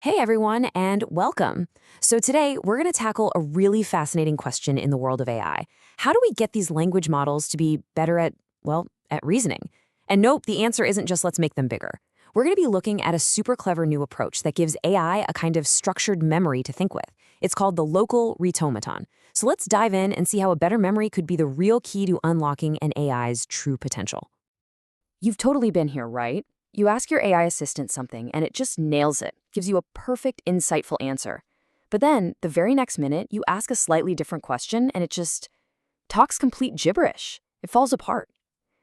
Hey everyone, and welcome. So today we're going to tackle a really fascinating question in the world of AI. How do we get these language models to be better at reasoning? And nope, the answer isn't just let's make them bigger. We're going to be looking at a super clever new approach that gives AI a kind of structured memory to think with. It's called the local RetoMaton. So let's dive in and see how a better memory could be the real key to unlocking an AI's true potential. You've totally been here, right? You ask your AI assistant something and it just nails it, gives you a perfect, insightful answer. But then, the very next minute, you ask a slightly different question and it just talks complete gibberish. It falls apart.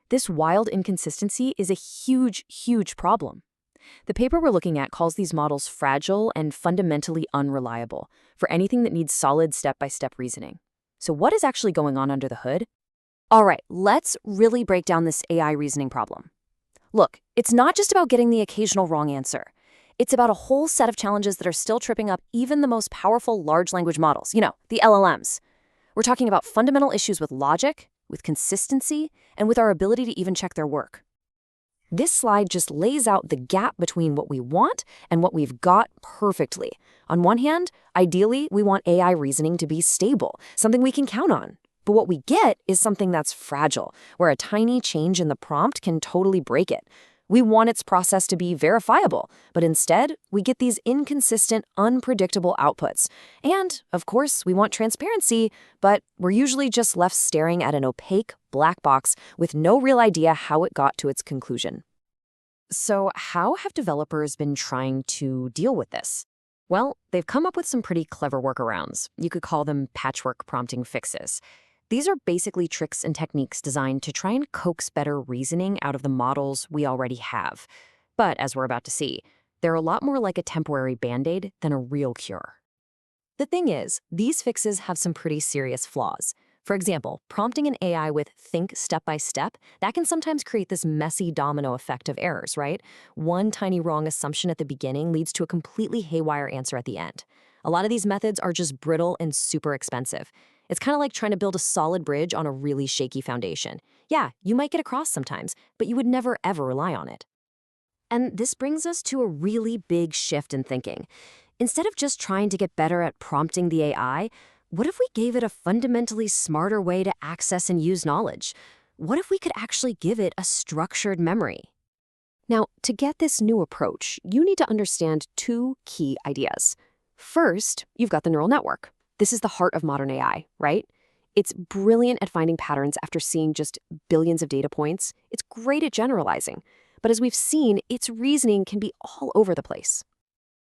This wild inconsistency is a huge, huge problem. The paper we're looking at calls these models fragile and fundamentally unreliable for anything that needs solid step-by-step reasoning. So what is actually going on under the hood? All right, let's really break down this AI reasoning problem. Look, it's not just about getting the occasional wrong answer. It's about a whole set of challenges that are still tripping up even the most powerful large language models, the LLMs. We're talking about fundamental issues with logic, with consistency, and with our ability to even check their work. This slide just lays out the gap between what we want and what we've got perfectly. On one hand, ideally, we want AI reasoning to be stable, something we can count on. But what we get is something that's fragile, where a tiny change in the prompt can totally break it. We want its process to be verifiable, but instead, we get these inconsistent, unpredictable outputs. And, of course, we want transparency, but we're usually just left staring at an opaque, black box with no real idea how it got to its conclusion. So, how have developers been trying to deal with this? Well, they've come up with some pretty clever workarounds. You could call them patchwork prompting fixes. These are basically tricks and techniques designed to try and coax better reasoning out of the models we already have. But as we're about to see, they're a lot more like a temporary band-aid than a real cure. The thing is, these fixes have some pretty serious flaws. For example, prompting an AI with think step by step, that can sometimes create this messy domino effect of errors, right? One tiny wrong assumption at the beginning leads to a completely haywire answer at the end. A lot of these methods are just brittle and super expensive. It's kind of like trying to build a solid bridge on a really shaky foundation. Yeah, you might get across sometimes, but you would never ever rely on it. And this brings us to a really big shift in thinking. Instead of just trying to get better at prompting the AI, what if we gave it a fundamentally smarter way to access and use knowledge? What if we could actually give it a structured memory? Now, to get this new approach, you need to understand two key ideas. First, you've got the neural network. This is the heart of modern AI, right? It's brilliant at finding patterns after seeing just billions of data points. It's great at generalizing. But as we've seen, its reasoning can be all over the place.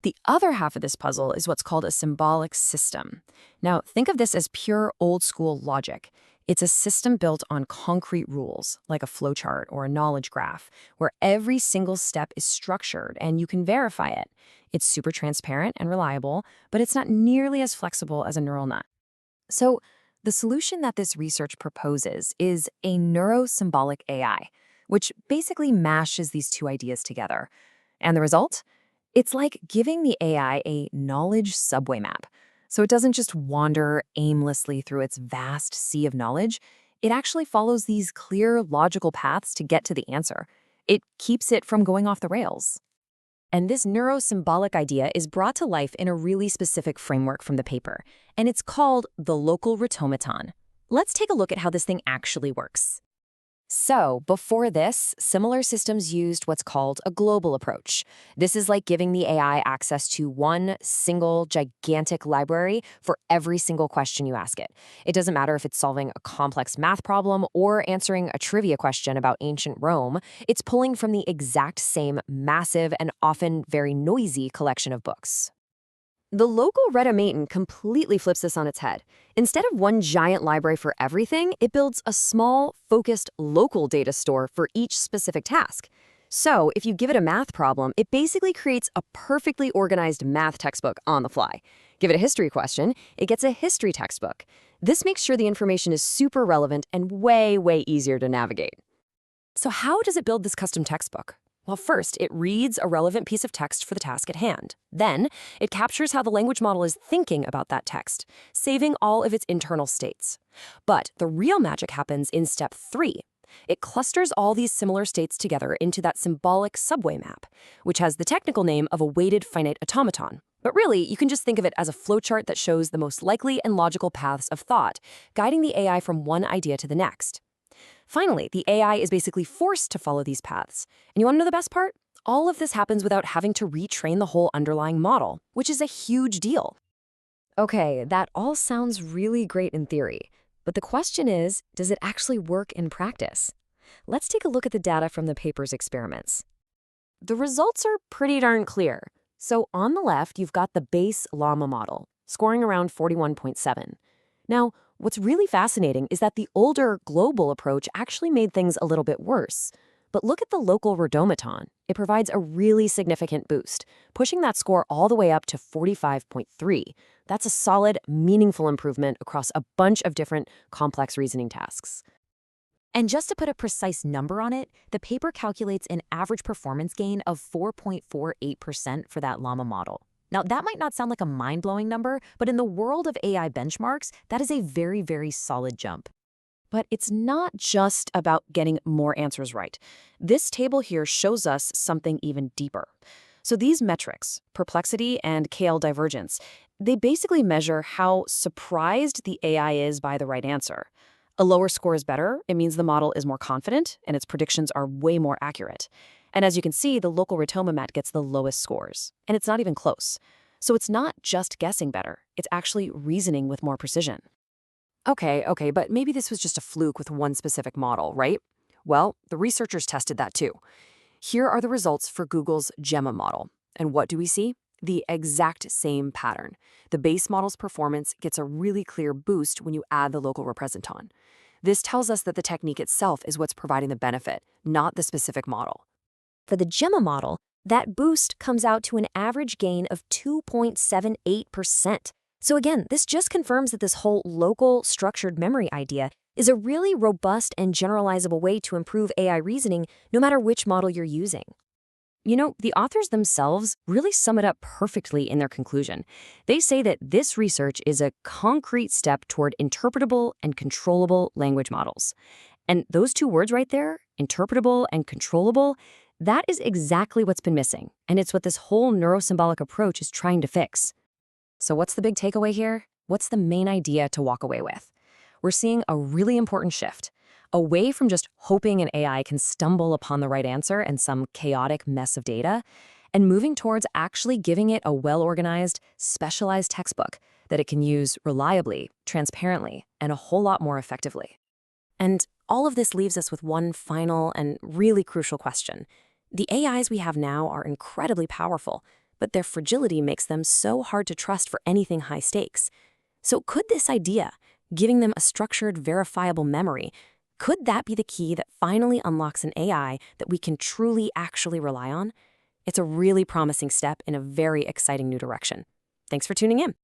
The other half of this puzzle is what's called a symbolic system. Now, think of this as pure old-school logic. It's a system built on concrete rules, like a flowchart or a knowledge graph, where every single step is structured and you can verify it. It's super transparent and reliable, but it's not nearly as flexible as a neural net. So, the solution that this research proposes is a neuro-symbolic AI, which basically mashes these two ideas together. And the result? It's like giving the AI a knowledge subway map. So it doesn't just wander aimlessly through its vast sea of knowledge. It actually follows these clear, logical paths to get to the answer. It keeps it from going off the rails. And this neuro-symbolic idea is brought to life in a really specific framework from the paper, and it's called the local RetoMaton. Let's take a look at how this thing actually works. So, before this, similar systems used what's called a global approach. This is like giving the AI access to one single gigantic library for every single question you ask it. It doesn't matter if it's solving a complex math problem or answering a trivia question about ancient Rome, it's pulling from the exact same massive and often very noisy collection of books. The local RetoMaton completely flips this on its head. Instead of one giant library for everything, it builds a small, focused, local data store for each specific task. So, if you give it a math problem, it basically creates a perfectly organized math textbook on the fly. Give it a history question, it gets a history textbook. This makes sure the information is super relevant and way, way easier to navigate. So how does it build this custom textbook? Well, first, it reads a relevant piece of text for the task at hand. Then, it captures how the language model is thinking about that text, saving all of its internal states. But the real magic happens in step 3. It clusters all these similar states together into that symbolic subway map, which has the technical name of a weighted finite automaton. But really, you can just think of it as a flowchart that shows the most likely and logical paths of thought, guiding the AI from one idea to the next. Finally, the AI is basically forced to follow these paths. And you want to know the best part? All of this happens without having to retrain the whole underlying model, which is a huge deal. Okay, that all sounds really great in theory. But the question is, does it actually work in practice? Let's take a look at the data from the paper's experiments. The results are pretty darn clear. So on the left, you've got the base llama model, scoring around 41.7. Now, what's really fascinating is that the older global approach actually made things a little bit worse. But look at the local RetoMaton. It provides a really significant boost, pushing that score all the way up to 45.3. That's a solid, meaningful improvement across a bunch of different complex reasoning tasks. And just to put a precise number on it, the paper calculates an average performance gain of 4.48% for that llama model. Now, that might not sound like a mind-blowing number, but in the world of AI benchmarks, that is a very, very solid jump. But it's not just about getting more answers right. This table here shows us something even deeper. So these metrics, perplexity and KL divergence, they basically measure how surprised the AI is by the right answer. A lower score is better. It means the model is more confident and its predictions are way more accurate. And as you can see, the local RetoMaton gets the lowest scores. And it's not even close. So it's not just guessing better. It's actually reasoning with more precision. Okay, but maybe this was just a fluke with one specific model, right? Well, the researchers tested that too. Here are the results for Google's Gemma model. And what do we see? The exact same pattern. The base model's performance gets a really clear boost when you add the local representation. This tells us that the technique itself is what's providing the benefit, not the specific model. For the Gemma model, that boost comes out to an average gain of 2.78%. So again, this just confirms that this whole local structured memory idea is a really robust and generalizable way to improve AI reasoning no matter which model you're using. You know, the authors themselves really sum it up perfectly in their conclusion. They say that this research is a concrete step toward interpretable and controllable language models. And those two words right there, interpretable and controllable, that is exactly what's been missing. And it's what this whole neuro-symbolic approach is trying to fix. So what's the big takeaway here? What's the main idea to walk away with? We're seeing a really important shift, away from just hoping an AI can stumble upon the right answer in some chaotic mess of data, and moving towards actually giving it a well-organized, specialized textbook that it can use reliably, transparently, and a whole lot more effectively. And all of this leaves us with one final and really crucial question. The AIs we have now are incredibly powerful, but their fragility makes them so hard to trust for anything high stakes. So could this idea, giving them a structured, verifiable memory, could that be the key that finally unlocks an AI that we can truly actually rely on? It's a really promising step in a very exciting new direction. Thanks for tuning in.